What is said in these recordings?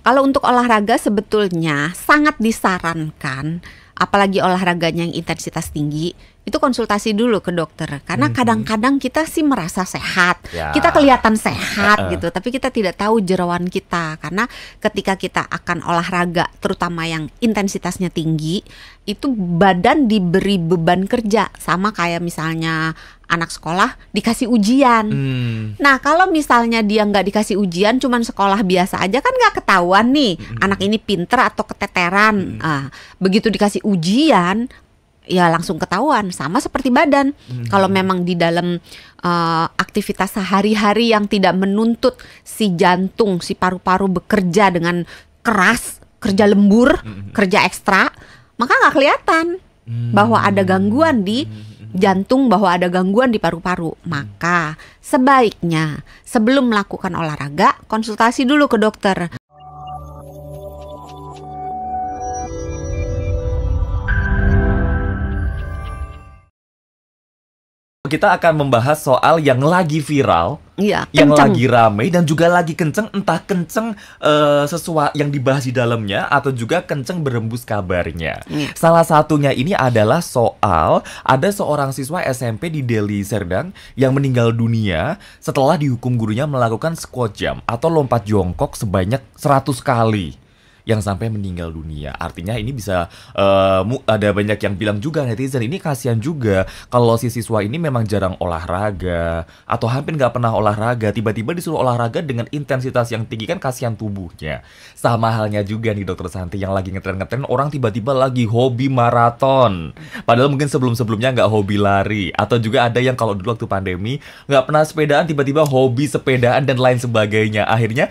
Kalau untuk olahraga sebetulnya sangat disarankan, apalagi olahraganya yang intensitas tinggi, itu konsultasi dulu ke dokter. Karena kadang-kadang kita sih merasa sehat, kita kelihatan sehat gitu, tapi kita tidak tahu jeroan kita. Karena ketika kita akan olahraga, terutama yang intensitasnya tinggi, itu badan diberi beban kerja, sama kayak misalnya anak sekolah dikasih ujian. Nah kalau misalnya dia nggak dikasih ujian, cuman sekolah biasa aja, kan nggak ketahuan nih anak ini pinter atau keteteran. Begitu dikasih ujian, ya langsung ketahuan. Sama seperti badan. Kalau memang di dalam aktivitas sehari-hari yang tidak menuntut si jantung, si paru-paru bekerja dengan keras, kerja lembur, kerja ekstra, maka nggak kelihatan bahwa ada gangguan di jantung, bahwa ada gangguan di paru-paru. Maka sebaiknya sebelum melakukan olahraga, konsultasi dulu ke dokter. Kita akan membahas soal yang lagi viral, Iya, yang kenceng. lagi rame dan juga lagi kenceng. Entah kenceng sesuatu yang dibahas di dalamnya atau juga kenceng berembus kabarnya. Iya. Salah satunya ini adalah soal ada seorang siswa SMP di Deli Serdang yang meninggal dunia setelah dihukum gurunya melakukan squat jump atau lompat jongkok sebanyak 100 kali. Yang sampai meninggal dunia. Artinya ini bisa ada banyak yang bilang juga, netizen ini kasihan juga kalau si siswa ini memang jarang olahraga atau hampir nggak pernah olahraga, tiba-tiba disuruh olahraga dengan intensitas yang tinggi, kan kasihan tubuhnya. Sama halnya juga nih Dokter Santi yang lagi ngetren-ngetren orang tiba-tiba lagi hobi maraton, padahal mungkin sebelum-sebelumnya nggak hobi lari. Atau juga ada yang kalau dulu waktu pandemi nggak pernah sepedaan, tiba-tiba hobi sepedaan dan lain sebagainya. Akhirnya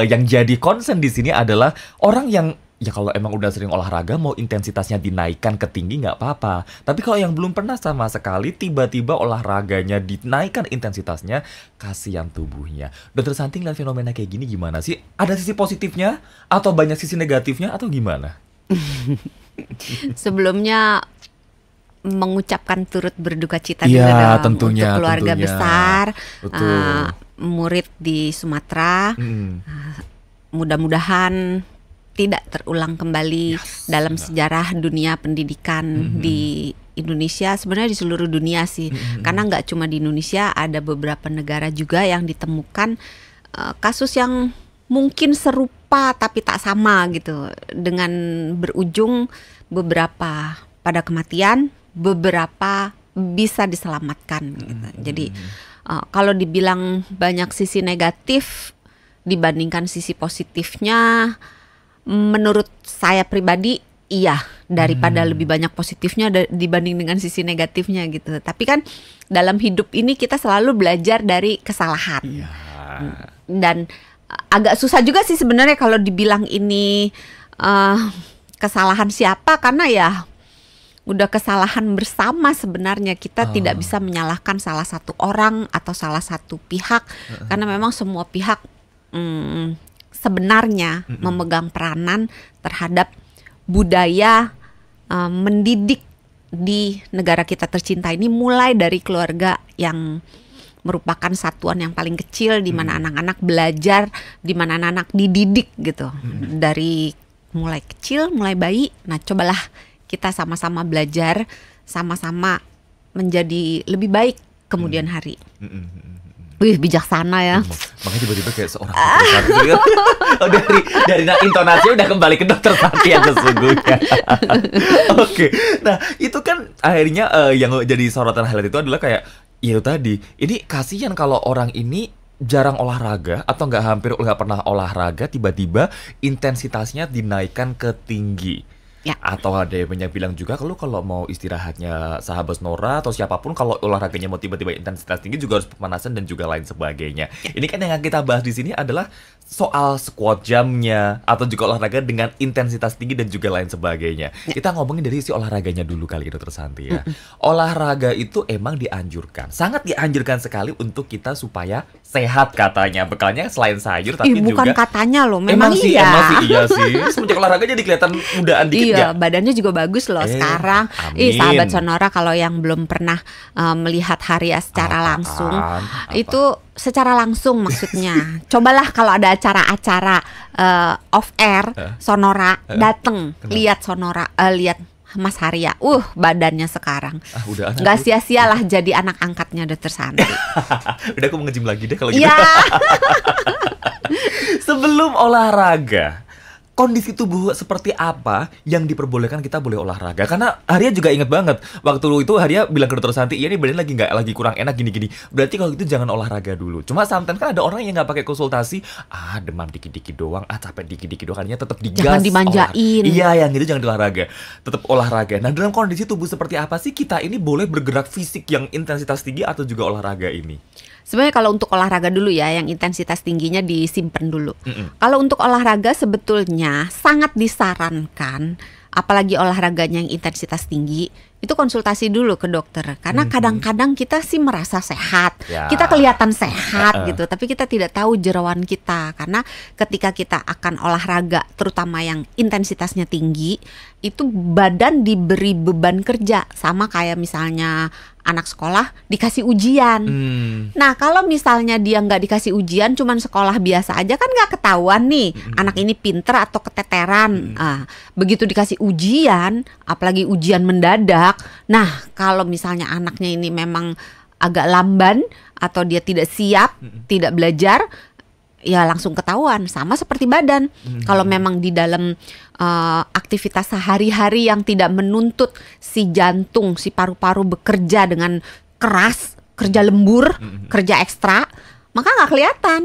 yang jadi concern di sini adalah orang yang ya kalau emang udah sering olahraga mau intensitasnya dinaikkan ke tinggi nggak apa-apa. Tapi kalau yang belum pernah sama sekali tiba-tiba olahraganya dinaikkan intensitasnya, kasihan tubuhnya. Dokter Santi ngeliat fenomena kayak gini gimana sih? Ada sisi positifnya atau banyak sisi negatifnya atau gimana? Sebelumnya mengucapkan turut berduka cita Iya, juga dong tentunya, untuk keluarga tentunya. besar, Betul. murid di Sumatera. Mudah-mudahan tidak terulang kembali dalam sejarah dunia pendidikan di Indonesia, sebenarnya di seluruh dunia sih. Karena nggak cuma di Indonesia, ada beberapa negara juga yang ditemukan kasus yang mungkin serupa tapi tak sama gitu, dengan berujung beberapa pada kematian, beberapa bisa diselamatkan gitu. Jadi kalau dibilang banyak sisi negatif dibandingkan sisi positifnya, menurut saya pribadi iya, daripada lebih banyak positifnya dibanding dengan sisi negatifnya gitu. Tapi kan dalam hidup ini kita selalu belajar dari kesalahan. Dan agak susah juga sih sebenarnya kalau dibilang ini kesalahan siapa, karena ya udah kesalahan bersama sebenarnya. Kita tidak bisa menyalahkan salah satu orang atau salah satu pihak, karena memang semua pihak sebenarnya memegang peranan terhadap budaya mendidik di negara kita tercinta ini, mulai dari keluarga yang merupakan satuan yang paling kecil di mana anak-anak belajar, di mana anak-anak dididik gitu. Dari mulai kecil, mulai bayi. Nah, cobalah kita sama-sama belajar, sama-sama menjadi lebih baik kemudian hari. Wih, bijaksana ya. Makanya tiba-tiba kayak seorang Dokter Santi. Oh, dari intonasinya udah kembali ke Dokter Santi yang sesungguhnya. Oke. Nah, itu kan akhirnya yang jadi sorotan highlight itu adalah kayak ya tadi, ini kasihan kalau orang ini jarang olahraga atau nggak pernah olahraga, tiba-tiba intensitasnya dinaikkan ke tinggi. Ya. Atau ada yang banyak bilang juga kalau mau istirahatnya sahabat Nora atau siapapun, kalau olahraganya mau tiba-tiba intensitas tinggi juga harus pemanasan dan juga lain sebagainya. Ini kan yang kita bahas di sini adalah soal squat jump-nya atau juga olahraga dengan intensitas tinggi dan juga lain sebagainya. Kita ngomongin dari si olahraganya dulu kali, Dokter Santi ya. Olahraga itu emang dianjurkan, sangat dianjurkan sekali untuk kita supaya sehat katanya. Bekalnya selain sayur tapi bukan juga katanya loh, memang emang sih iya sih. Semenjak olahraga jadi kelihatan mudaan dikit. Iya, badannya juga bagus loh sekarang. Amin. Sahabat Sonora, kalau yang belum pernah melihat Haria secara langsung, itu secara langsung maksudnya. Cobalah kalau ada acara-acara off air Sonora, dateng lihat Sonora, lihat Mas Haria. Badannya sekarang. Udah nggak sia-sialah jadi anak angkatnya Dokter Santi. Udah aku mau nge-gym lagi deh kalau gitu. Iya. Sebelum olahraga, kondisi tubuh seperti apa yang diperbolehkan kita boleh olahraga? Karena Haria juga inget banget waktu itu Haria bilang ke Dokter Santi, iya nih badan lagi kurang enak gini-gini. Berarti kalau gitu jangan olahraga dulu. Cuma sometimes kan ada orang yang nggak pakai konsultasi, demam dikit-dikit doang, capek dikit-dikit doang, hanya tetap digas. Jangan dimanjain. Iya, yang itu jangan olahraga, tetap olahraga. Nah, dalam kondisi tubuh seperti apa sih kita ini boleh bergerak fisik yang intensitas tinggi atau juga olahraga ini? Sebenarnya kalau untuk olahraga dulu ya, yang intensitas tingginya disimpan dulu. Kalau untuk olahraga sebetulnya sangat disarankan, apalagi olahraganya yang intensitas tinggi, itu konsultasi dulu ke dokter. Karena kadang-kadang kita sih merasa sehat, kita kelihatan sehat gitu, tapi kita tidak tahu jeroan kita. Karena ketika kita akan olahraga, terutama yang intensitasnya tinggi, itu badan diberi beban kerja, sama kayak misalnya anak sekolah dikasih ujian. Nah, kalau misalnya dia nggak dikasih ujian, cuman sekolah biasa aja, kan nggak ketahuan nih anak ini pinter atau keteteran. Begitu dikasih ujian, apalagi ujian mendadak. Nah, kalau misalnya anaknya ini memang agak lamban atau dia tidak siap, tidak belajar, ya langsung ketahuan. Sama seperti badan. Kalau memang di dalam aktivitas sehari-hari yang tidak menuntut si jantung, si paru-paru bekerja dengan keras, kerja lembur, kerja ekstra, maka nggak kelihatan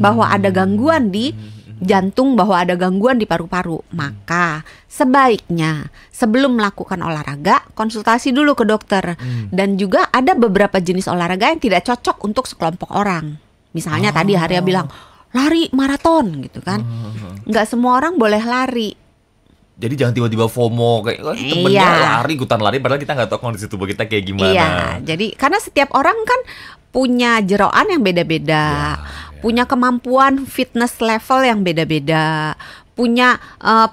bahwa ada gangguan di jantung, bahwa ada gangguan di paru-paru. Maka sebaiknya sebelum melakukan olahraga, konsultasi dulu ke dokter. Dan juga ada beberapa jenis olahraga yang tidak cocok untuk sekelompok orang. Misalnya tadi Haria bilang lari maraton gitu kan. Nggak semua orang boleh lari. Jadi jangan tiba-tiba FOMO kayak temennya lari, ikutan lari, padahal kita nggak tahu kondisi tubuh kita kayak gimana. Iya, jadi karena setiap orang kan punya jeroan yang beda-beda, punya kemampuan fitness level yang beda-beda, punya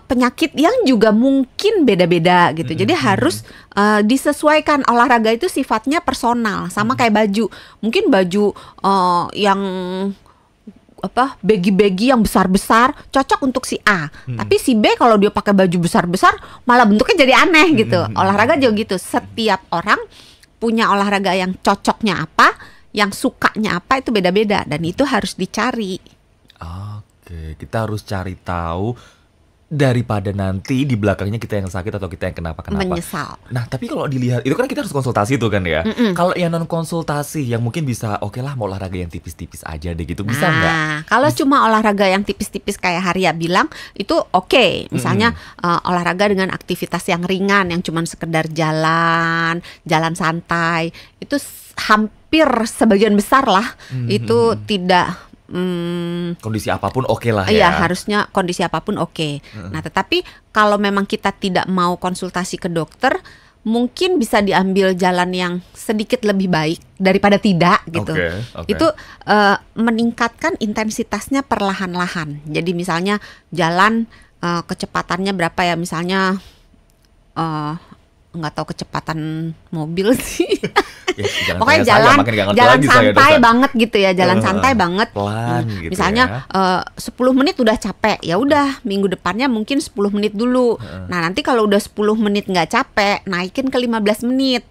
penyakit yang juga mungkin beda-beda gitu. Jadi harus disesuaikan. Olahraga itu sifatnya personal, sama kayak baju. Mungkin baju yang baggy-baggy yang besar-besar cocok untuk si A, tapi si B kalau dia pakai baju besar-besar malah bentuknya jadi aneh gitu. Olahraga juga gitu. Setiap orang punya olahraga yang cocoknya apa, yang sukanya apa, itu beda-beda, dan itu harus dicari. Oke, kita harus cari tahu daripada nanti di belakangnya kita yang sakit atau kita yang kenapa-kenapa. Menyesal. Nah, tapi kalau dilihat, itu kan kita harus konsultasi tuh kan ya. Kalau yang non konsultasi, yang mungkin bisa oke lah mau olahraga yang tipis-tipis aja deh gitu, bisa nggak? Nah, kalau cuma olahraga yang tipis-tipis kayak Haria bilang, itu oke. Misalnya olahraga dengan aktivitas yang ringan, yang cuma sekedar jalan santai, itu hampir sebagian besar lah, itu tidak kondisi apapun oke lah ya. Iya, harusnya kondisi apapun oke. Nah, tetapi kalau memang kita tidak mau konsultasi ke dokter, mungkin bisa diambil jalan yang sedikit lebih baik daripada tidak gitu. Itu meningkatkan intensitasnya perlahan-lahan. Jadi misalnya jalan kecepatannya berapa ya, misalnya nggak tahu kecepatan mobil sih. Ya, pokoknya jalan santai banget gitu ya, jalan santai banget. Pelan gitu. Misalnya 10 menit udah capek, ya udah minggu depannya mungkin 10 menit dulu. Nah, nanti kalau udah 10 menit nggak capek, naikin ke 15 menit.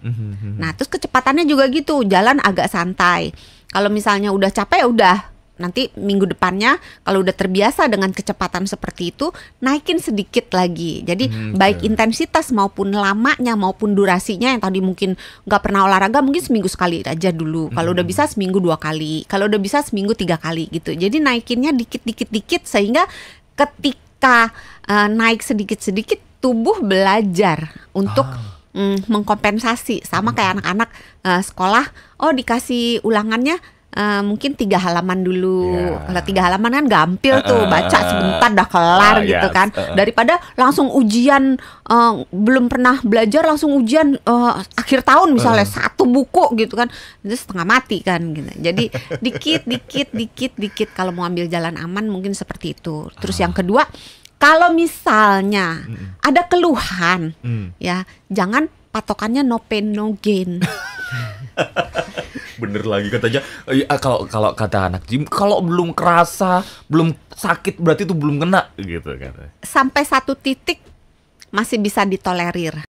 Nah, terus kecepatannya juga gitu, jalan agak santai. Kalau misalnya udah capek, ya udah nanti minggu depannya kalau udah terbiasa dengan kecepatan seperti itu, naikin sedikit lagi. Jadi baik intensitas maupun lamanya maupun durasinya, yang tadi mungkin nggak pernah olahraga, mungkin seminggu sekali aja dulu. Kalau udah bisa seminggu 2 kali, kalau udah bisa seminggu 3 kali gitu. Jadi naikinnya dikit-dikit sehingga ketika naik sedikit-sedikit, tubuh belajar untuk mengkompensasi. Sama kayak anak-anak sekolah, dikasih ulangannya mungkin 3 halaman dulu. Kalau 3 halaman kan gampil tuh, baca sebentar dah kelar gitu kan. Daripada langsung ujian, belum pernah belajar langsung ujian akhir tahun misalnya 1 buku gitu kan, itu setengah mati kan gitu. Jadi dikit kalau mau ambil jalan aman mungkin seperti itu. Terus yang kedua, kalau misalnya ada keluhan, ya jangan patokannya no pain no gain. Bener lagi katanya, kalau kalau kata anak gym, kalau belum kerasa, belum sakit berarti itu belum kena gitu kan. Sampai satu titik masih bisa ditolerir.